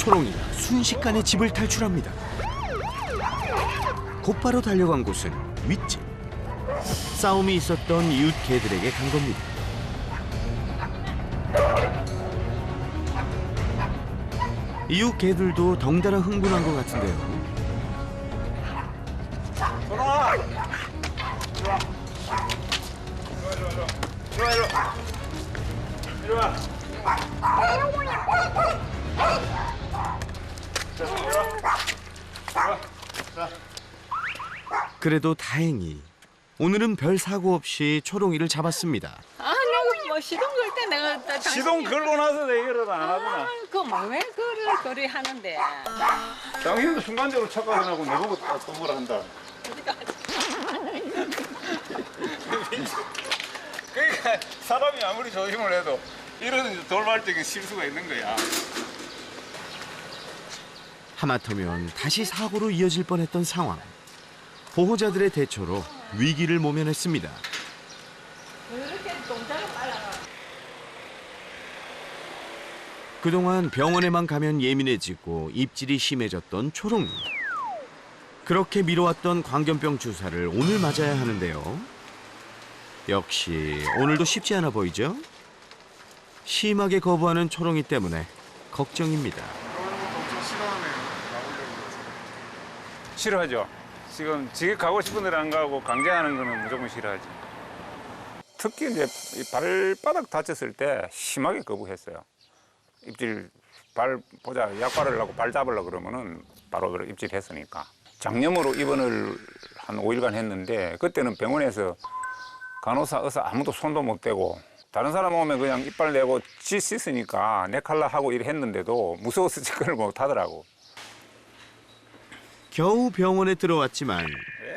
초롱이가 순식간에 집을 탈출합니다. 곧바로 달려간 곳은 윗집. 싸움이 있었던 이웃 개들에게 간 겁니다. 이웃 개들도 덩달아 흥분한 것 같은데요. 초롱아! 이리 와. 이리 와. 그래도 다행히 오늘은 별 사고 없이 초롱이를 잡았습니다. 아, 내가 뭐 시동 걸 때 내가 시동 걸고 나서 얘기를 안 하구나. 그왜 그리 하는데? 당신도 순간적으로 착각하고 내보고 또 뭐라 한다. 그러니까 사람이 아무리 조심을 해도 이런 돌발적인 실수가 있는 거야. 하마터면 다시 사고로 이어질 뻔했던 상황. 보호자들의 대처로 위기를 모면했습니다. 이렇게 동작을 빨라가. 그동안 병원에만 가면 예민해지고 입질이 심해졌던 초롱이. 그렇게 미뤄왔던 광견병 주사를 오늘 맞아야 하는데요. 역시 오늘도 쉽지 않아 보이죠? 심하게 거부하는 초롱이 때문에 걱정입니다. 싫어하죠. 지금 지게 가고 싶은 데를 안 가고 강제하는 거는 무조건 싫어하지. 특히 이제 이 발바닥 다쳤을 때 심하게 거부했어요. 입질 발 보자 약 바르려고 발 잡으려고 그러면은 바로 입질했으니까. 장염으로 입원을 한 5일간 했는데 그때는 병원에서 간호사, 의사 아무도 손도 못 대고 다른 사람 오면 그냥 이빨 내고 지 씻으니까 내 칼라 하고 일했는데도 무서워서 그걸 못 하더라고. 겨우 병원에 들어왔지만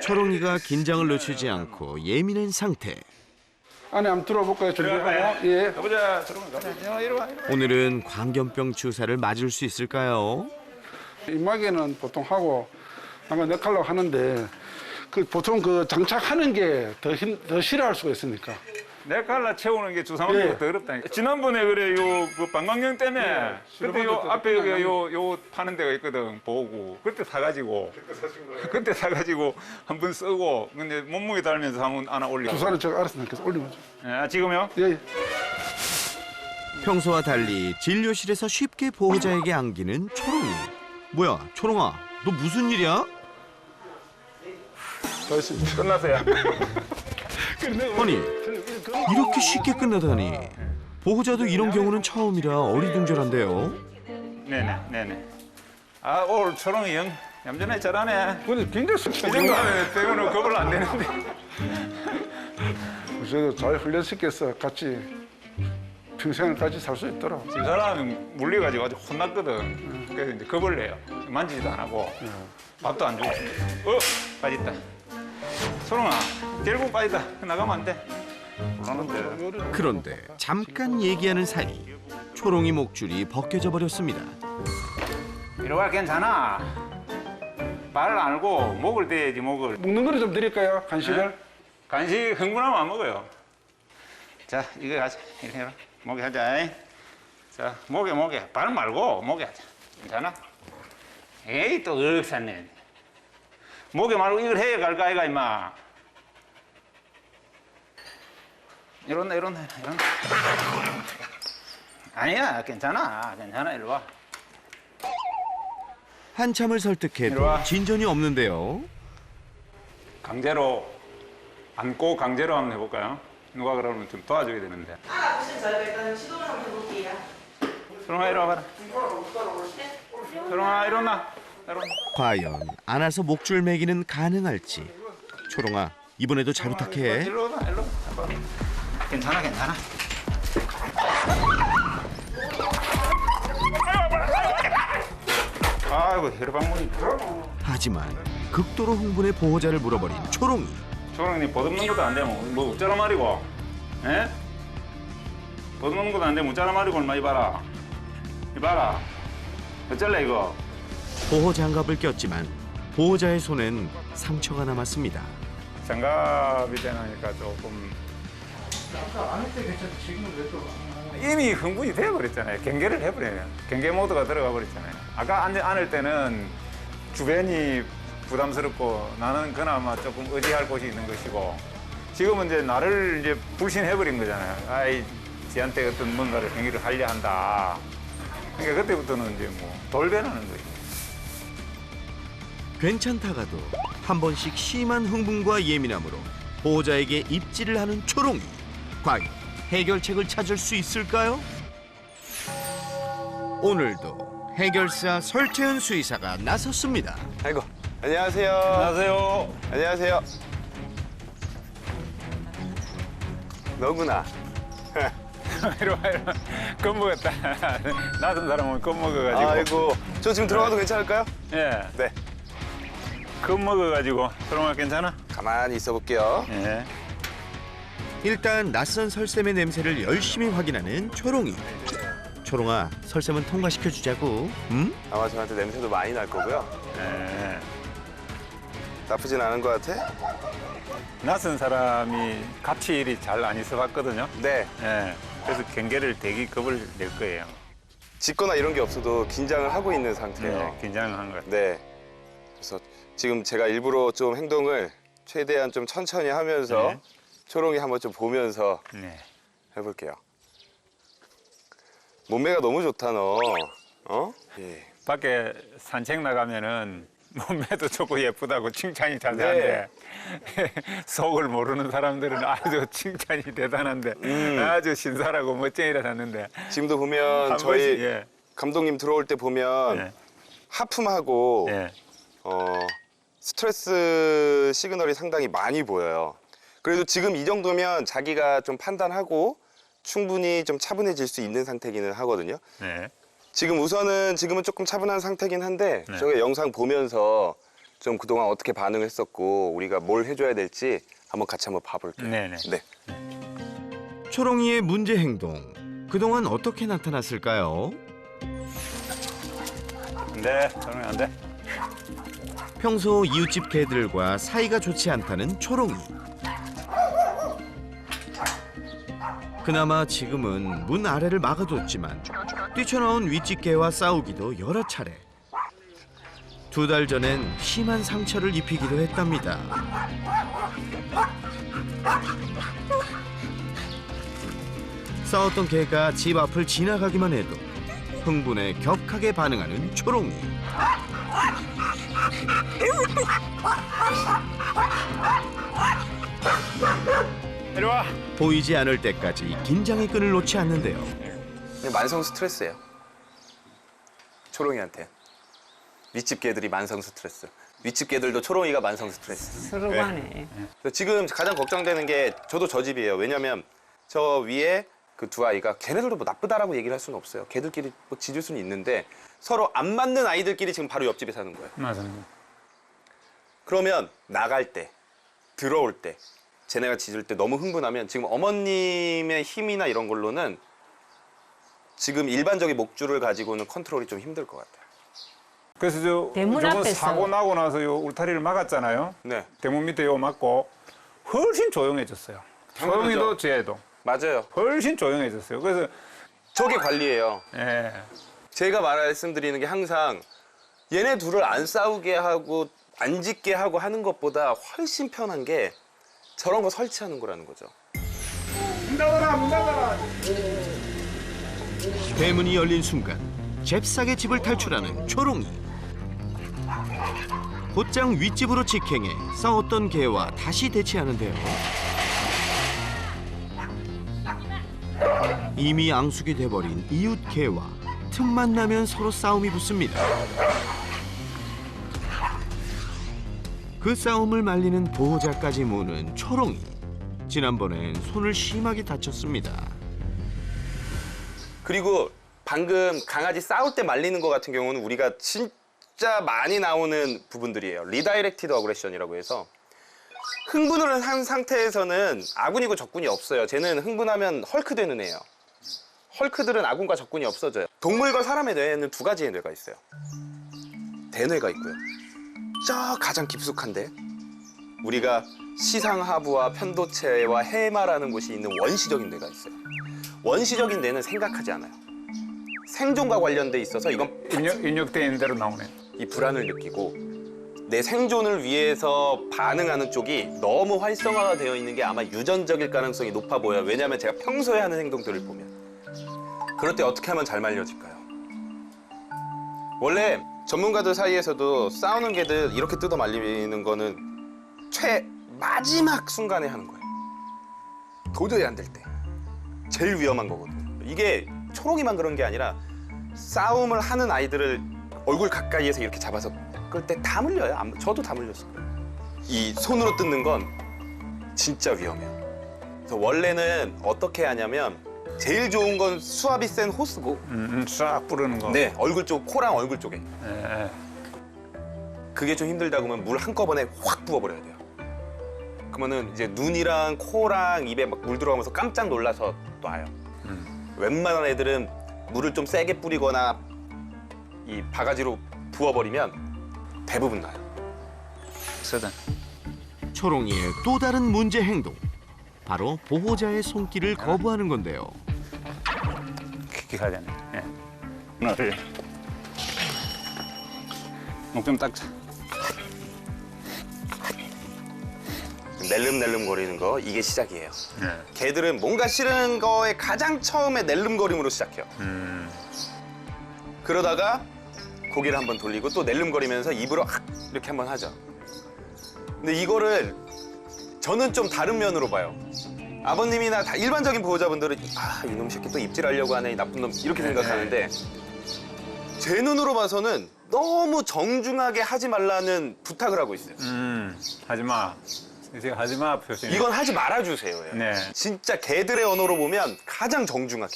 초롱이가 긴장을 놓치지 않고 예민한 상태. 안에 한번 들어볼까요? 준비하고. 예. 가보자. 들어가. 가보자. 이리 와. 오늘은 광견병 주사를 맞을 수 있을까요? 입마개는 보통 하고 아마 넥하려고 하는데 그 보통 그 장착하는 게 더 싫어할 수가 있으니까. 내 칼라 채우는 게 주사 맞는 예. 것도 어렵다니까. 지난번에 그래 그 방광염 때문에 예. 그때 요 앞에 여기 요 파는 데가 있거든 보고 그때 사가지고 한번 쓰고 근데 몸무게 달면서 한번 하나 올리고. 주사는 제가 알아서 그래서 올리면 죠. 예, 지금요? 예. 평소와 달리 진료실에서 쉽게 보호자에게 안기는 초롱이. 뭐야, 초롱아, 너 무슨 일이야? 더 있습니다. 끝났어요. 아니, 이렇게 쉽게 끝나다니. 보호자도 이런 경우는 처음이라 어리둥절한데요. 네네. 아 오늘 초롱이 영 얌전하게 잘하네. 근데 굉장히 이 정도 하면 대우는 겁을 안 되는데. 저도 잘 훈련시켜서 같이 평생을 같이 살 수 있도록. 집 사람이 물려가지고 아주 혼났거든. 그래서 이제 겁을 내요. 만지지도 안 하고 밥도 안 주고. 빠졌다. 초롱아, 결국 빠지다. 나가면 안 돼. 불안한데. 그런데 잠깐 얘기하는 사이 초롱이 목줄이 벗겨져 버렸습니다. 이리 와, 괜찮아. 발을 안 알고 목을 대야지, 목을. 먹는 거를 좀 드릴까요? 간식을? 네? 간식 흥분하면 안 먹어요. 자, 이거 하자. 이렇게 해라. 목에 하자. 자, 목에. 발 말고 목에 하자. 괜찮아? 에이, 또 억샀네. 목에 말고 이걸 해야 갈까, 이가, 임마. 이런다. 아니야, 괜찮아. 이리 와. 한참을 이리 설득해도 와. 진전이 없는데요. 강제로 안고 강제로 한번 해볼까요? 누가 그러면 좀 도와줘야 되는데. 알아보신 저희가 일단 시도를 한번 해볼게요. 초롱아, 이리 와봐라. 초롱아, 일어나. 과연 안아서 목줄 매기는 가능할지. 초롱아, 이번에도 잘 부탁해. 일로 와. 괜찮아. 아이고, 혈방문이. 하지만 극도로 흥분해 보호자를 물어버린 초롱이. 초롱님 버듬는 것도 안 되면 뭐 어쩌라 말이고, 에? 버듬는 것도 안 되면 어쩌라 말이고 얼마 이봐라. 어쩔래 이거? 보호 장갑을 꼈지만 보호자의 손엔 상처가 남았습니다. 장갑이 되니까 조금. 아까 안 할 때 괜찮지 지금은 왜 또? 이미 흥분이 돼버렸잖아요. 경계를 해버려요. 경계 모드가 들어가 버렸잖아요. 아까 안을 때는 주변이 부담스럽고 나는 그나마 조금 의지할 곳이 있는 것이고 지금은 이제 나를 이제 불신해버린 거잖아요. 아이, 지한테 어떤 뭔가를 행위를 하려 한다. 그러니까 그때부터는 이제 뭐 돌변하는 거죠. 괜찮다가도 한 번씩 심한 흥분과 예민함으로 보호자에게 입질을 하는 초롱이. 과연 해결책을 찾을 수 있을까요? 오늘도 해결사 설채은 수의사가 나섰습니다. 아이고, 안녕하세요. 안녕하세요. 안녕하세요. 너구나. 이리 와. 겁먹었다. 낯선 사람은 겁먹어가지고. 아이고, 저 지금 들어가도 괜찮을까요? 예. 네. 겁먹어가지고. 초롱아 괜찮아? 가만히 있어 볼게요. 예. 일단 낯선 설쌤의 냄새를 열심히 확인하는 초롱이. 초롱아, 설쌤은 통과시켜 주자고. 응? 아마 저한테 냄새도 많이 날 거고요. 예. 나쁘진 않은 것 같아? 낯선 사람이 같이 일이 잘 안 있어봤거든요. 네. 예. 그래서 경계를 대기 겁을 낼 거예요. 짖거나 이런 게 없어도 긴장을 하고 있는 상태예요. 네, 긴장을 한 것 같아요. 네. 그래서 지금 제가 일부러 좀 행동을 최대한 좀 천천히 하면서 네. 초롱이 한번 좀 보면서 네. 해볼게요. 몸매가 너무 좋다, 너. 어? 예. 밖에 산책 나가면은 몸매도 좋고 예쁘다고 칭찬이 자자한데 속을 모르는 사람들은 아주 칭찬이 대단한데 아주 신사라고 멋쟁이라 샀는데 지금도 보면 한 저희 번씩, 예. 감독님 들어올 때 보면 예. 하품하고 예. 스트레스 시그널이 상당히 많이 보여요. 그래도 지금 이 정도면 자기가 좀 판단하고 충분히 좀 차분해질 수 있는 상태기는 하거든요. 네. 지금은 조금 차분한 상태긴 한데 네. 저희 영상 보면서 좀 그동안 어떻게 반응했었고 우리가 뭘 해줘야 될지 같이 한번 봐볼게요. 네네. 네. 초롱이의 문제 행동. 그동안 어떻게 나타났을까요? 네, 저는 안 돼. 평소 이웃집 개들과 사이가 좋지 않다는 초롱이. 그나마 지금은 문 아래를 막아뒀지만 뛰쳐나온 윗집 개와 싸우기도 여러 차례. 2달 전엔 심한 상처를 입히기도 했답니다. 싸웠던 개가 집 앞을 지나가기만 해도 흥분에 격하게 반응하는 초롱이. 이리 와. 보이지 않을 때까지 긴장의 끈을 놓지 않는데요. 그냥 만성 스트레스예요. 초롱이한테. 윗집 개들이 만성 스트레스. 윗집 개들도 초롱이가 만성 스트레스. 서로 간에. 지금 가장 걱정되는 게 저도 저 집이에요. 왜냐면 저 위에 그 두 아이가 걔네들도 뭐 나쁘다라고 얘기를 할 수는 없어요. 걔들끼리 뭐 짖을 수는 있는데 서로 안 맞는 아이들끼리 지금 바로 옆집에 사는 거예요. 맞습니다. 그러면 나갈 때, 들어올 때, 쟤네가 짖을 때 너무 흥분하면 지금 어머님의 힘이나 이런 걸로는 지금 일반적인 목줄을 가지고는 컨트롤이 좀 힘들 것 같아요. 그래서 대문 저번 앞에서. 사고 나고 나서 요 울타리를 막았잖아요. 네, 대문 밑에 요 막고 훨씬 조용해졌어요. 초롱이도 쟤도 맞아요. 훨씬 조용해졌어요. 그래서 저게 관리예요. 예. 제가 말씀드리는 게 항상 얘네 둘을 안 싸우게 하고 안 짖게 하고 하는 것보다 훨씬 편한 게 저런 거 설치하는 거라는 거죠. 대문이 열린 순간 잽싸게 집을 탈출하는 초롱이. 곧장 윗집으로 직행해 싸웠던 개와 다시 대치하는데요. 이미 앙숙이 돼버린 이웃 개와 틈만 나면 서로 싸움이 붙습니다. 그 싸움을 말리는 보호자까지 모는 초롱이. 지난번엔 손을 심하게 다쳤습니다. 그리고 방금 강아지 싸울 때 말리는 거 같은 경우는 우리가 진짜 많이 나오는 부분들이에요. 리다이렉티드 어그레션이라고 해서 흥분을 한 상태에서는 아군이고 적군이 없어요. 쟤는 흥분하면 헐크 되는 애예요. 헐크들은 아군과 적군이 없어져요. 동물과 사람의 뇌에는 두 가지의 뇌가 있어요. 대뇌가 있고요. 저 가장 깊숙한데 우리가 시상하부와 편도체와 해마라는 곳이 있는 원시적인 뇌가 있어요. 원시적인 뇌는 생각하지 않아요. 생존과 관련돼 있어서 이건 입력돼 있는 대로 나오네. 이 불안을 느끼고 내 생존을 위해서 반응하는 쪽이 너무 활성화가 되어 있는 게 아마 유전적일 가능성이 높아 보여요. 왜냐하면 제가 평소에 하는 행동들을 보면. 그럴 때 어떻게 하면 잘 말려질까요? 원래 전문가들 사이에서도 싸우는 개들 이렇게 뜯어 말리는 거는 마지막 순간에 하는 거예요. 도저히 안 될 때. 제일 위험한 거거든요. 이게 초롱이만 그런 게 아니라 싸움을 하는 아이들을 얼굴 가까이에서 이렇게 잡아서 끌 때 다 물려요. 저도 다 물렸어요. 이 손으로 뜯는 건 진짜 위험해요. 그래서 원래는 어떻게 하냐면 제일 좋은 건 수압이 센 호스고 싹 뿌리는 거. 네, 얼굴 쪽, 코랑 얼굴 쪽에. 예. 그게 좀 힘들다 그러면 물 한꺼번에 확 부어버려야 돼요. 그러면은 이제 눈이랑 코랑 입에 막 물 들어가면서 깜짝 놀라서 또 와요. 웬만한 애들은 물을 좀 세게 뿌리거나 이 바가지로 부어버리면 대부분 나요. 쓰든. 초롱이의 또 다른 문제 행동. 바로 보호자의 손길을 거부하는 건데요. 기가 되네. 예. 오늘 목좀 닦자. 낼름낼름 거리는 거 이게 시작이에요. 예. 개들은 뭔가 싫은 거에 가장 처음에 낼름거림으로 시작해요. 그러다가 고개를 한번 돌리고 또 낼름거리면서 입으로 이렇게 한번 하죠. 근데 이거를 저는 좀 다른 면으로 봐요. 아버님이나 다 일반적인 보호자분들은 이놈 새끼 또 입질하려고 하네, 이 나쁜 놈 이렇게 생각하는데 제 눈으로 봐서는 너무 정중하게 하지 말라는 부탁을 하고 있어요. 하지 마. 이제 하지 마 표시. 이건 하지 말아주세요. 네. 진짜 개들의 언어로 보면 가장 정중하게.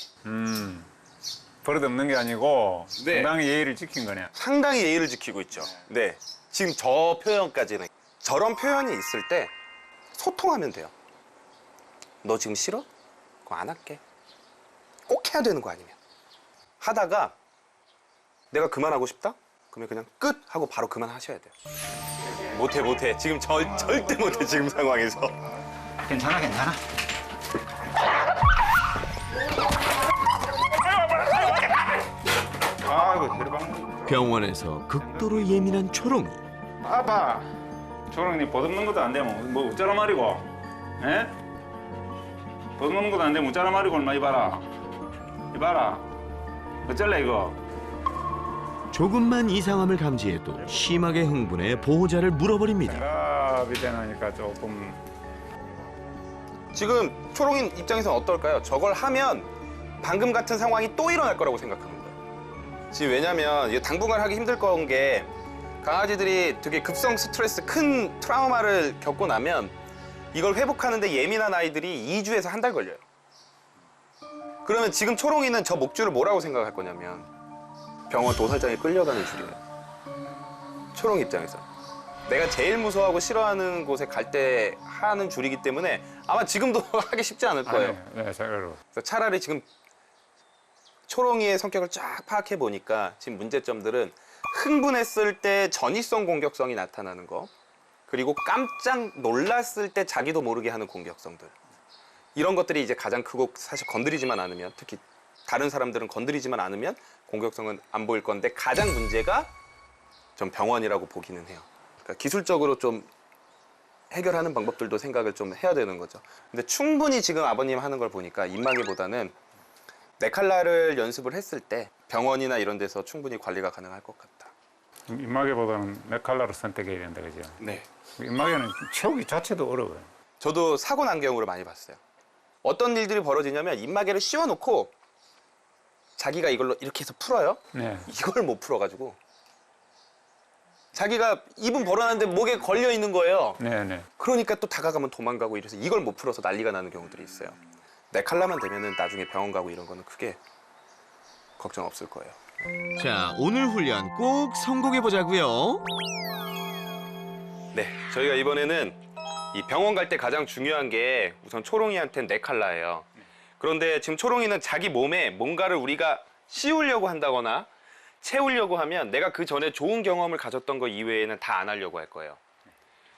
버릇없는 게 아니고 네. 상당히 예의를 지킨 거네. 상당히 예의를 지키고 있죠. 네. 지금 저 표현까지는. 저런 표현이 있을 때 소통하면 돼요. 너 지금 싫어? 그거 안 할게. 꼭 해야 되는 거 아니면. 하다가 내가 그만하고 싶다? 그러면 그냥 끝! 하고 바로 그만하셔야 돼요. 못해. 지금 절대 못해, 지금 상황에서. 괜찮아. 아이고, 해리방. 병원에서 극도로 예민한 초롱이. 아빠. 초롱이 버듬는 것도 안 되면 뭐 어쩌라 말이고. 에? 버듬는 것도 안 되면 어쩌라 말이고 얼마 이봐라. 어쩔래 이거. 조금만 이상함을 감지해도 심하게 흥분해 보호자를 물어버립니다. 생각이 되니까 조금. 지금 초롱이 입장에서는 어떨까요? 저걸 하면 방금 같은 상황이 또 일어날 거라고 생각하는 거예요. 지금 왜냐면 이게 당분간 하기 힘들 건 게 강아지들이 되게 급성 스트레스, 큰 트라우마를 겪고 나면 이걸 회복하는데 예민한 아이들이 2주에서 한 달 걸려요. 그러면 지금 초롱이는 저 목줄을 뭐라고 생각할 거냐면 병원 도살장에 끌려가는 줄이에요. 초롱 입장에서. 내가 제일 무서워하고 싫어하는 곳에 갈 때 하는 줄이기 때문에 아마 지금도 하기 쉽지 않을 거예요. 네, 잘 그래서 차라리 지금 초롱이의 성격을 쫙 파악해 보니까 지금 문제점들은 흥분했을 때 전이성 공격성이 나타나는 거, 그리고 깜짝 놀랐을 때 자기도 모르게 하는 공격성들, 이런 것들이 이제 가장 크고, 사실 건드리지만 않으면, 특히 다른 사람들은 건드리지만 않으면 공격성은 안 보일 건데 가장 문제가 좀 병원이라고 보기는 해요. 그러니까 기술적으로 좀 해결하는 방법들도 생각을 좀 해야 되는 거죠. 근데 충분히 지금 아버님 하는 걸 보니까 입마개보다는 네칼라를 연습을 했을 때 병원이나 이런 데서 충분히 관리가 가능할 것 같다. 입마개보다는 네칼라로 선택해야 된다, 그죠? 네. 입마개는 채우기 자체도 어려워요. 저도 사고 난 경우를 많이 봤어요. 어떤 일들이 벌어지냐면 입마개를 씌워놓고 자기가 이걸로 이렇게 해서 풀어요. 네. 이걸 못 풀어가지고 자기가 입은 벌어놨는데 목에 걸려 있는 거예요. 네. 그러니까 또 다가가면 도망가고 이래서 이걸 못 풀어서 난리가 나는 경우들이 있어요. 네칼라만 되면은 나중에 병원 가고 이런 거는 크게 걱정 없을 거예요. 자, 오늘 훈련 꼭 성공해 보자고요. 네, 저희가 이번에는 이 병원 갈 때 가장 중요한 게 우선 초롱이한테는 네칼라예요. 그런데 지금 초롱이는 자기 몸에 뭔가를 우리가 씌우려고 한다거나 채우려고 하면 내가 그 전에 좋은 경험을 가졌던 거 이외에는 다 안 하려고 할 거예요.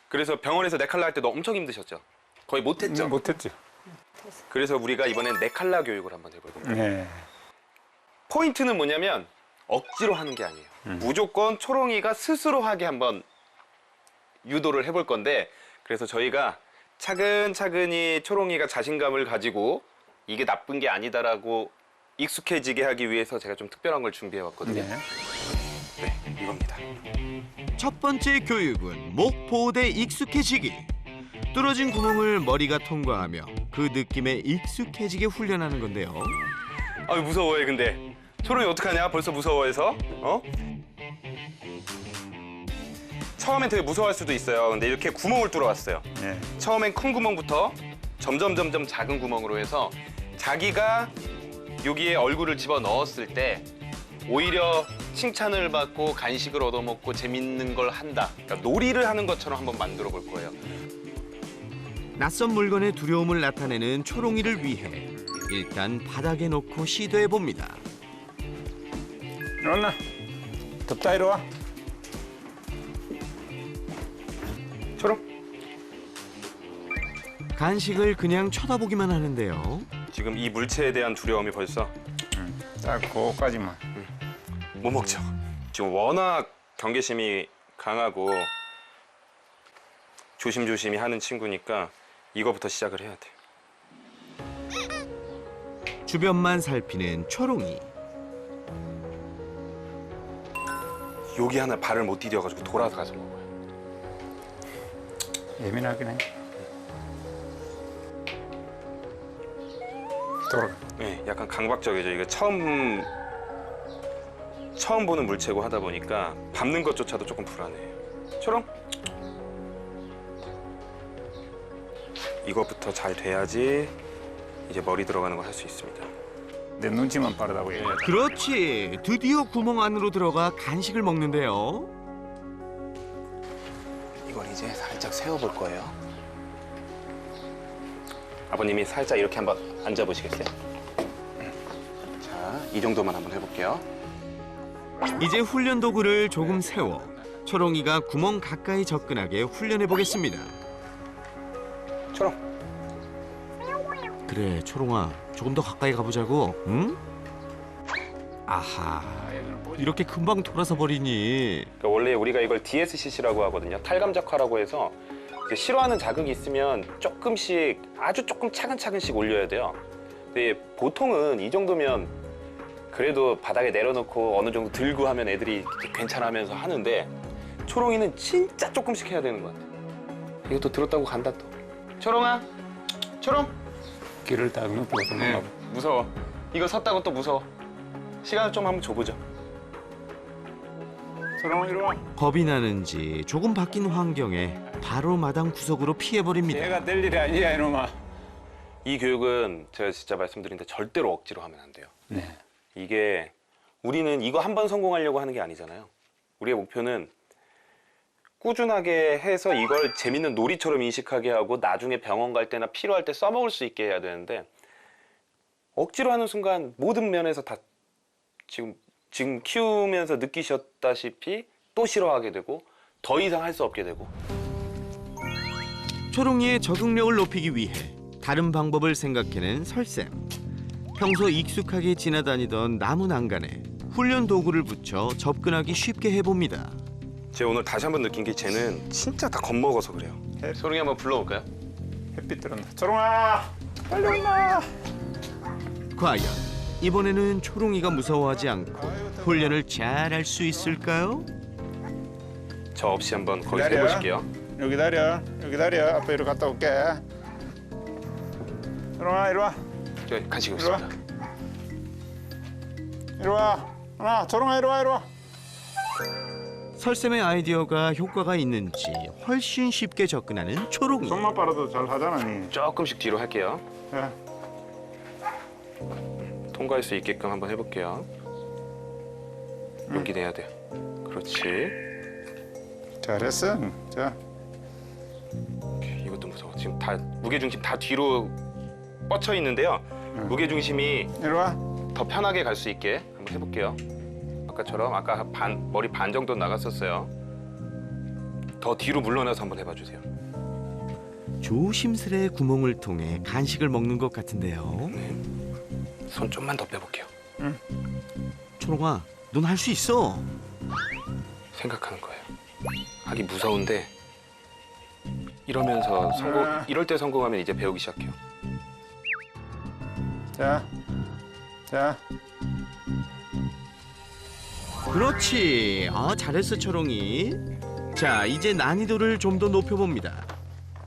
그래서 병원에서 네칼라 할 때도 엄청 힘드셨죠? 거의 못했죠? 못했죠. '못했죠? '그래서 우리가 이번엔 네칼라 교육을 한번 해볼 겁니다. 네 칼라 교육을 한번 해볼 겁니다. 네. 그래서 우리가 이번엔 네칼라 교육을 한번 해볼 겁니다. 그래서 우리가 이번엔 네칼라 교육을 한번 해볼 겁니다. 그래서 우리가 이번엔 네칼라 교육을 한번 해볼 겁니다. 포인트는 뭐냐면 억지로 하는 게 아니에요. 무조건 초롱이가 스스로 하게 한번 유도를 해볼 건데, 그래서 저희가 차근차근히 초롱이가 자신감을 가지고 이게 나쁜 게 아니다라고 익숙해지게 하기 위해서 제가 좀 특별한 걸 준비해 왔거든요. 네, 이겁니다. 첫 번째 교육은 목보호대 익숙해지기. 뚫어진 구멍을 머리가 통과하며 그 느낌에 익숙해지게 훈련하는 건데요. 아유, 무서워해. 근데 초롱이 어떡하냐? 벌써 무서워해서. 처음엔 되게 무서워할 수도 있어요. 근데 이렇게 구멍을 뚫어왔어요. 네. 처음엔 큰 구멍부터 점점 작은 구멍으로 해서 자기가 여기에 얼굴을 집어 넣었을 때 오히려 칭찬을 받고 간식을 얻어먹고 재밌는 걸 한다. 그러니까 놀이를 하는 것처럼 한번 만들어 볼 거예요. 낯선 물건의 두려움을 나타내는 초롱이를 위해 일단 바닥에 놓고 시도해 봅니다. 일어나. 덥다, 이리 와. 초롱. 간식을 그냥 쳐다보기만 하는데요. 지금 이 물체에 대한 두려움이 벌써 딱 그거까지만. 못 먹죠. 지금 워낙 경계심이 강하고 조심조심히 하는 친구니까 이거부터 시작을 해야 돼요. 주변만 살피는 초롱이. 여기 하나 발을 못 디뎌가지고 돌아가서 먹어요. 예민하긴 해. 돌아가. 네, 약간 강박적이죠. 이게 처음 보는 물체고 하다 보니까 밟는 것조차도 조금 불안해요. 초롱. 이거부터 잘 돼야지 이제 머리 들어가는 걸 할 수 있습니다. 내 눈치만 빠르다고 얘기해. 그렇지. 드디어 구멍 안으로 들어가 간식을 먹는데요. 이걸 이제 살짝 세워볼 거예요. 아버님이 살짝 이렇게 한번 앉아보시겠어요? 자, 이 정도만 한번 해볼게요. 이제 훈련 도구를 조금 세워 초롱이가 구멍 가까이 접근하게 훈련해 보겠습니다. 초롱. 그래, 초롱아. 조금 더 가까이 가보자고. 응? 아하. 이렇게 금방 돌아서 버리니. 그러니까 원래 우리가 이걸 DSCC라고 하거든요. 탈감작화라고 해서 이제 싫어하는 자극이 있으면 조금씩 아주 조금 차근차근씩 올려야 돼요. 근데 보통은 이 정도면 그래도 바닥에 내려놓고 어느 정도 들고 하면 애들이 괜찮아하면서 하는데 초롱이는 진짜 조금씩 해야 되는 것 같아요. 이것도 들었다고 간다 또. 초롱아, 초롱. 길을 딱 눕히고 도망가. 무서워. 이거 섰다고 또 무서워. 시간을 좀 한번 줘보죠. 초롱아, 이리 와. 겁이 나는지 조금 바뀐 환경에 바로 마당 구석으로 피해버립니다. 얘가 될 일이 아니야, 이놈아. 이 교육은 제가 진짜 말씀드리는데 절대로 억지로 하면 안 돼요. 네. 이게 우리는 이거 한 번 성공하려고 하는 게 아니잖아요. 우리의 목표는 꾸준하게 해서 이걸 재밌는 놀이처럼 인식하게 하고 나중에 병원 갈 때나 필요할 때 써먹을 수 있게 해야 되는데 억지로 하는 순간 모든 면에서 다 지금 키우면서 느끼셨다시피 또 싫어하게 되고 더 이상 할 수 없게 되고. 초롱이의 적응력을 높이기 위해 다른 방법을 생각해낸 설쌤. 평소 익숙하게 지나다니던 나무 난간에 훈련 도구를 붙여 접근하기 쉽게 해봅니다. 제가 오늘 다시 한번 느낀 게 쟤는 진짜 다 겁먹어서 그래요. 소롱이 한번 불러볼까요? 햇빛 들어온다. 초롱아, 빨리 온나. 과연 이번에는 초롱이가 무서워하지 않고 훈련을 잘 할 수 있을까요? 저 없이 한번 거기서 기다려. 해보실게요. 여기 다려. 여기 다려. 아빠 이리 갔다 올게. 초롱아, 이리 와. 저 간식이 이리 와. 없습니다. 이리 와. 하나, 초롱아, 이리 와, 이리 와. 설쌤의 아이디어가 효과가 있는지 훨씬 쉽게 접근하는 초롱이. 손만 빨아도 잘 하잖아, 니. 조금씩 뒤로 할게요. 예. 통과할 수 있게끔 한번 해볼게요. 용기 내야 돼요. 그렇지. 잘했어. 자, 이것도 무서워. 지금 다 무게중심 다 뒤로 뻗쳐 있는데요. 무게중심이 이리 와. 더 편하게 갈 수 있게 한번 해볼게요. 아까처럼 아까 머리 반 정도 나갔었어요. 더 뒤로 물러나서 한번 해봐주세요. 조심스레 구멍을 통해 간식을 먹는 것 같은데요. 손 좀만 더 빼볼게요. 초롱아, 넌 할 수 있어. 생각하는 거예요. 하기 무서운데 이러면서 이럴 때 성공하면 이제 배우기 시작해요. 자, 자. 그렇지. 잘했어 초롱이. 자, 이제 난이도를 좀 더 높여봅니다.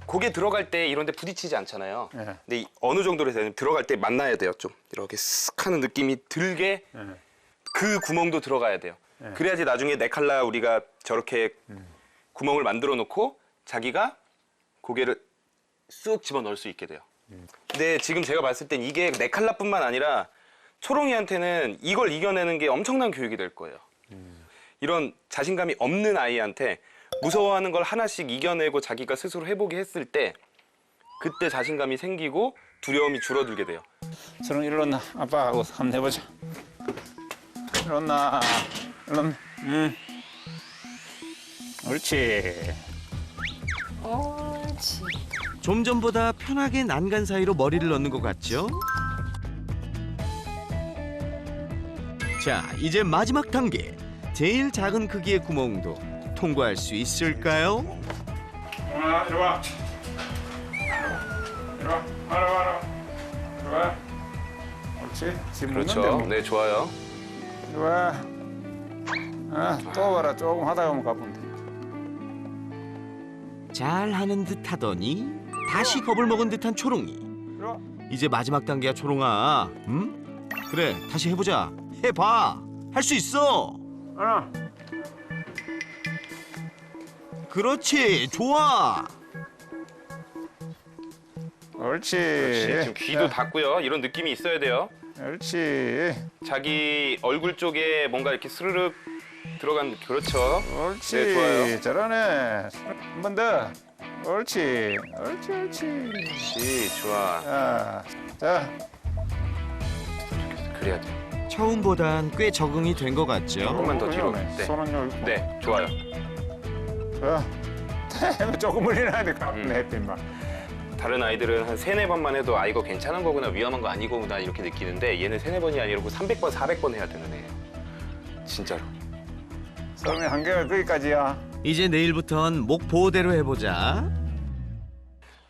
고개 들어갈 때 이런 데 부딪히지 않잖아요. 네. 근데 어느 정도로 되면 들어갈 때 만나야 돼요. 좀 이렇게 쓱 하는 느낌이 들게 그 구멍도 들어가야 돼요. 그래야지 나중에 네 칼라 우리가 저렇게 구멍을 만들어 놓고 자기가 고개를 쑥 집어넣을 수 있게 돼요. 근데 지금 제가 봤을 땐 이게 네 칼라뿐만 아니라 초롱이한테는 이걸 이겨내는 게 엄청난 교육이 될 거예요. 이런 자신감이 없는 아이한테 무서워하는 걸 하나씩 이겨내고 자기가 스스로 해보게 했을 때 그때 자신감이 생기고 두려움이 줄어들게 돼요. 저런 일어나. 아빠하고 한번 해보자. 일어나. 일어나. 옳지. 옳지. 좀 전보다 편하게 난간 사이로 머리를 넣는 것 같죠? 자, 이제 마지막 단계. 제일 작은 크기의 구멍도 통과할 수 있을까요? 이리 와. 이리 와. 와라. 이리 와. 옳지. 지금 그렇죠. 묻는데 뭐. 네, 좋아요. 이리 와. 또 봐라. 조금 하다 보면 가본데. 잘하는 듯 하더니 다시 겁을 먹은 듯한 초롱이. 이리 와. 이제 마지막 단계야 초롱아. 그래, 다시 해보자. 해봐. 할 수 있어. 하나. 그렇지, 좋아. 옳지. 지금 귀도 닫고요. 이런 느낌이 있어야 돼요. 옳지. 자기 얼굴 쪽에 뭔가 이렇게 스르륵 들어간 그렇죠. 옳지. 네, 좋아요. 잘하네. 한 번 더. 옳지. 옳지. 그렇지, 좋아. 자. 그래야 돼. 처음보단 꽤 적응이 된 것 같죠? 조금만 더 뒤로. 네. 손은 여기. 네, 좋아요. 조금 물리나야 돼. 햇빛만. 다른 아이들은 한 3-4번만 해도 아 이거 괜찮은 거구나 위험한 거 아니구나 이렇게 느끼는데 얘는 3-4번이 아니고 300번, 400번 해야 되는 애예요. 진짜로. 처음에 한계가 거기까지야. 이제 내일부턴 목 보호대로 해보자.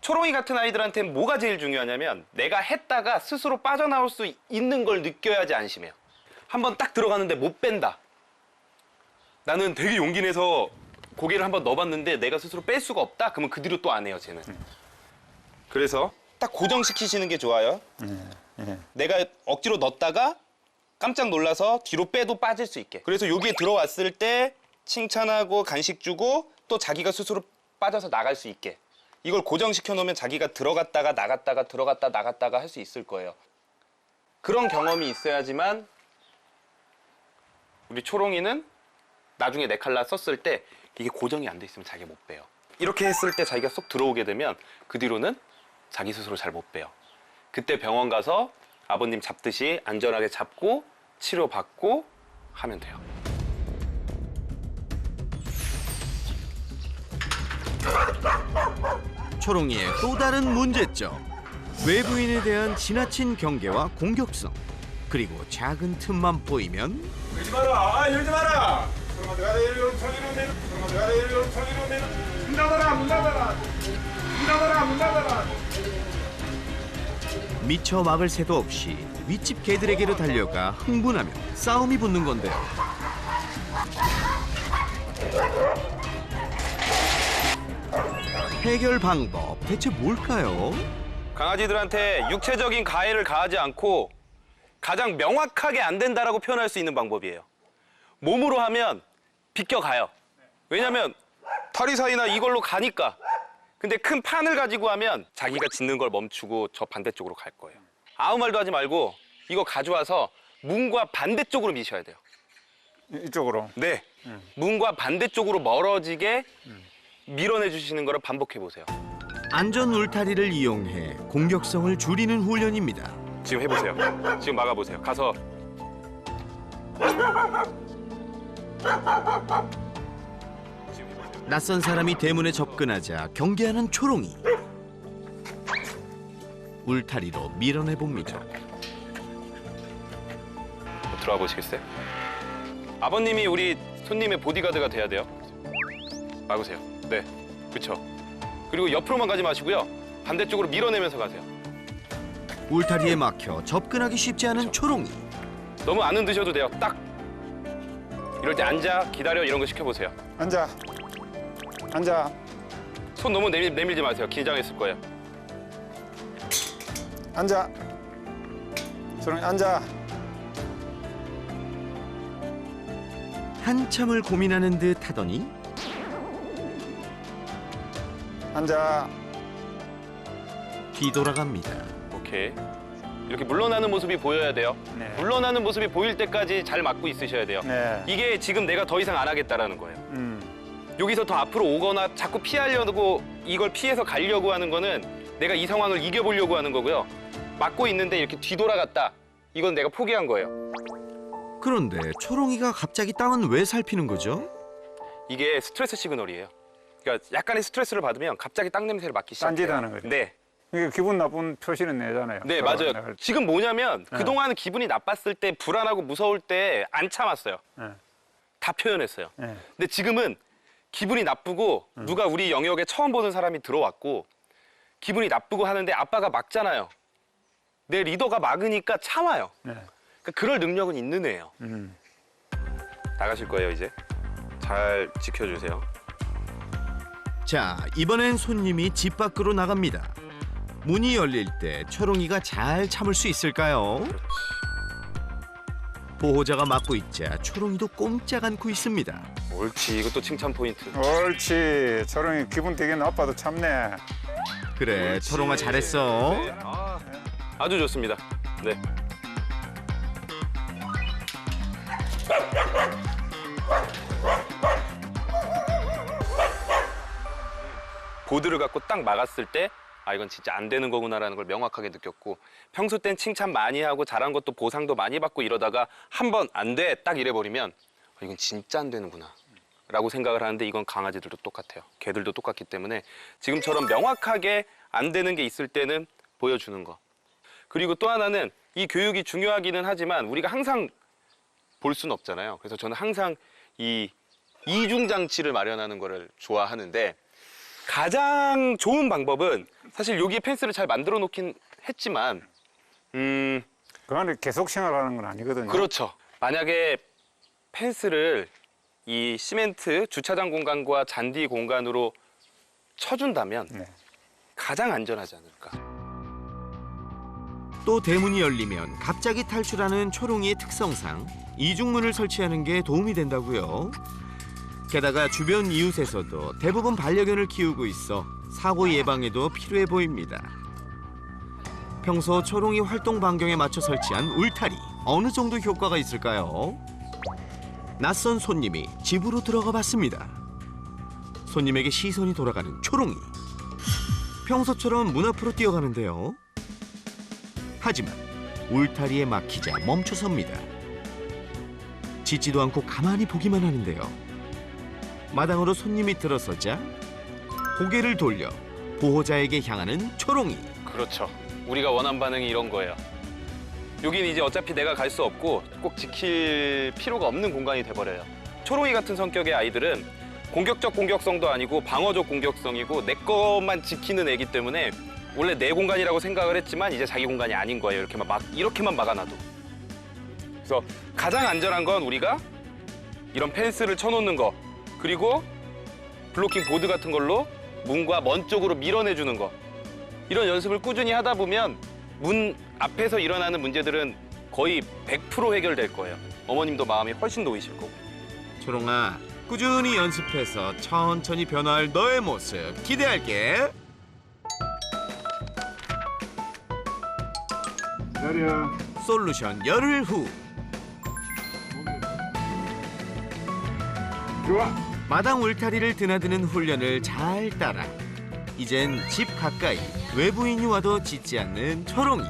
초롱이 같은 아이들한테는 뭐가 제일 중요하냐면 내가 했다가 스스로 빠져나올 수 있는 걸 느껴야지 안심해요. 한번 딱 들어가는데 못 뺀다. 나는 되게 용기 내서 고개를 한번 넣어봤는데 내가 스스로 뺄 수가 없다? 그러면 그 뒤로 또 안 해요, 쟤는. 그래서 딱 고정시키시는 게 좋아요. 내가 억지로 넣었다가 깜짝 놀라서 뒤로 빼도 빠질 수 있게. 그래서 여기에 들어왔을 때 칭찬하고 간식 주고 또 자기가 스스로 빠져서 나갈 수 있게. 이걸 고정시켜 놓으면 자기가 들어갔다가 나갔다가 들어갔다 나갔다가 할 수 있을 거예요. 그런 경험이 있어야지만 우리 초롱이는 나중에 네 칼라 썼을 때 이게 고정이 안 돼 있으면 자기가 못 빼요. 이렇게 했을 때 자기가 쏙 들어오게 되면 그 뒤로는 자기 스스로 잘 못 빼요. 그때 병원 가서 아버님 잡듯이 안전하게 잡고 치료받고 하면 돼요. 초롱이의 또 다른 문제점. 외부인에 대한 지나친 경계와 공격성. 그리고 작은 틈만 보이면 열지 마라. 열지 마라. 들어가 내려 저기로 내려. 들어가 내려 저기로 내려. 문 닫아라. 문 닫아라. 문 닫아라. 문 닫아라. 미처 막을 새도 없이 윗집 개들에게로 달려가 흥분하며 싸움이 붙는 건데요. 해결 방법 대체 뭘까요? 강아지들한테 육체적인 가해를 가하지 않고 가장 명확하게 안 된다라고 표현할 수 있는 방법이에요. 몸으로 하면 비껴가요. 왜냐면 털이 사이나 이걸로 가니까. 근데 큰 판을 가지고 하면 자기가 짖는 걸 멈추고 저 반대쪽으로 갈 거예요. 아무 말도 하지 말고 이거 가져와서 문과 반대쪽으로 미셔야 돼요. 이쪽으로. 네. 문과 반대쪽으로 멀어지게 밀어내 주시는 거를 반복해 보세요. 안전 울타리를 이용해 공격성을 줄이는 훈련입니다. 지금 해보세요. 지금 막아보세요. 가서 지금 해보세요. 낯선 사람이 대문에 접근하자 경계하는 초롱이. 울타리로 밀어내 봅니다. 들어와 보시겠어요? 아버님이 우리 손님의 보디가드가 돼야 돼요. 막으세요. 네, 그렇죠. 그리고 옆으로만 가지 마시고요. 반대쪽으로 밀어내면서 가세요. 울타리에 막혀 접근하기 쉽지 않은 초롱이. 너무 안 흔드셔도 돼요. 딱 이럴 때 앉아, 기다려 이런 거 시켜보세요. 앉아. 앉아. 손 너무 내밀지 마세요. 긴장했을 거예요. 앉아. 초롱이 앉아. 한참을 고민하는 듯 하더니 앉아. 뒤돌아갑니다. 오케이. 이렇게 물러나는 모습이 보여야 돼요. 네. 물러나는 모습이 보일 때까지 잘 막고 있으셔야 돼요. 네. 이게 지금 내가 더 이상 안 하겠다라는 거예요. 여기서 더 앞으로 오거나 자꾸 피하려고 이걸 피해서 가려고 하는 거는 내가 이 상황을 이겨보려고 하는 거고요. 막고 있는데 이렇게 뒤돌아갔다. 이건 내가 포기한 거예요. 그런데 초롱이가 갑자기 땅은 왜 살피는 거죠? 이게 스트레스 시그널이에요. 그러니까 약간의 스트레스를 받으면 갑자기 땅 냄새를 맡기 시작해요. 딴짓하는 거죠. 네. 이게 기분 나쁜 표시는 내잖아요. 네, 서로 맞아요. 내가 지금 뭐냐면 그동안 기분이 나빴을 때, 불안하고 무서울 때 안 참았어요. 네. 다 표현했어요. 네. 근데 지금은 기분이 나쁘고 누가 우리 영역에 처음 보는 사람이 들어왔고 기분이 나쁘고 하는데 아빠가 막잖아요. 내 리더가 막으니까 참아요. 네. 그러니까 그럴 능력은 있는 애예요. 나가실 거예요, 이제. 잘 지켜주세요. 자, 이번엔 손님이 집 밖으로 나갑니다. 문이 열릴 때 초롱이가 잘 참을 수 있을까요? 보호자가 막고 있자 초롱이도 꼼짝 않고 있습니다. 옳지, 이것도 칭찬 포인트. 옳지. 초롱이 기분 되게 나빠도 참네. 그래, 옳지. 초롱아 잘했어. 네, 아주 좋습니다. 네. 보드를 갖고 딱 막았을 때 아, 이건 진짜 안 되는 거구나라는 걸 명확하게 느꼈고, 평소 땐 칭찬 많이 하고 잘한 것도 보상도 많이 받고 이러다가 한 번 안 돼 딱 이래버리면 아, 이건 진짜 안 되는구나 라고 생각을 하는데, 이건 강아지들도 똑같아요. 개들도 똑같기 때문에 지금처럼 명확하게 안 되는 게 있을 때는 보여주는 거. 그리고 또 하나는 이 교육이 중요하기는 하지만 우리가 항상 볼 수는 없잖아요. 그래서 저는 항상 이 이중 장치를 마련하는 거를 좋아하는데, 가장 좋은 방법은 사실 여기에 펜스를 잘 만들어 놓긴 했지만 그 안에 계속 생활하는 건 아니거든요. 그렇죠. 만약에 펜스를 이 시멘트 주차장 공간과 잔디 공간으로 쳐준다면 네. 가장 안전하지 않을까. 또 대문이 열리면 갑자기 탈출하는 초롱이의 특성상 이중문을 설치하는 게 도움이 된다고요. 게다가 주변 이웃에서도 대부분 반려견을 키우고 있어 사고 예방에도 필요해 보입니다. 평소 초롱이 활동 반경에 맞춰 설치한 울타리, 어느 정도 효과가 있을까요? 낯선 손님이 집으로 들어가 봤습니다. 손님에게 시선이 돌아가는 초롱이. 평소처럼 문 앞으로 뛰어가는데요. 하지만 울타리에 막히자 멈춰섭니다. 짖지도 않고 가만히 보기만 하는데요. 마당으로 손님이 들어서자 고개를 돌려 보호자에게 향하는 초롱이. 그렇죠. 우리가 원한 반응이 이런 거예요. 여기는 이제 어차피 내가 갈 수 없고 꼭 지킬 필요가 없는 공간이 돼버려요. 초롱이 같은 성격의 아이들은 공격적 공격성도 아니고 방어적 공격성이고 내 것만 지키는 애기 때문에 원래 내 공간이라고 생각을 했지만 이제 자기 공간이 아닌 거예요. 이렇게만 막아놔도. 그래서 가장 안전한 건 우리가 이런 펜스를 쳐놓는 거, 그리고 블로킹 보드 같은 걸로 문과 먼 쪽으로 밀어내주는 거. 이런 연습을 꾸준히 하다 보면 문 앞에서 일어나는 문제들은 거의 100% 해결될 거예요. 어머님도 마음이 훨씬 놓이실 거고. 초롱아, 꾸준히 연습해서 천천히 변화할 너의 모습 기대할게. 내려. 솔루션 열흘 후. 좋아. 마당 울타리를 드나드는 훈련을 잘 따라 이젠 집 가까이 외부인이 와도 짖지 않는 초롱이.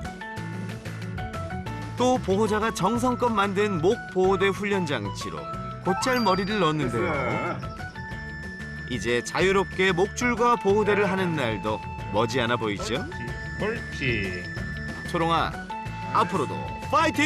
또 보호자가 정성껏 만든 목 보호대 훈련 장치로 곧잘 머리를 넣는데요. 이제 자유롭게 목줄과 보호대를 하는 날도 머지않아 보이죠? 옳지. 초롱아, 앞으로도 파이팅!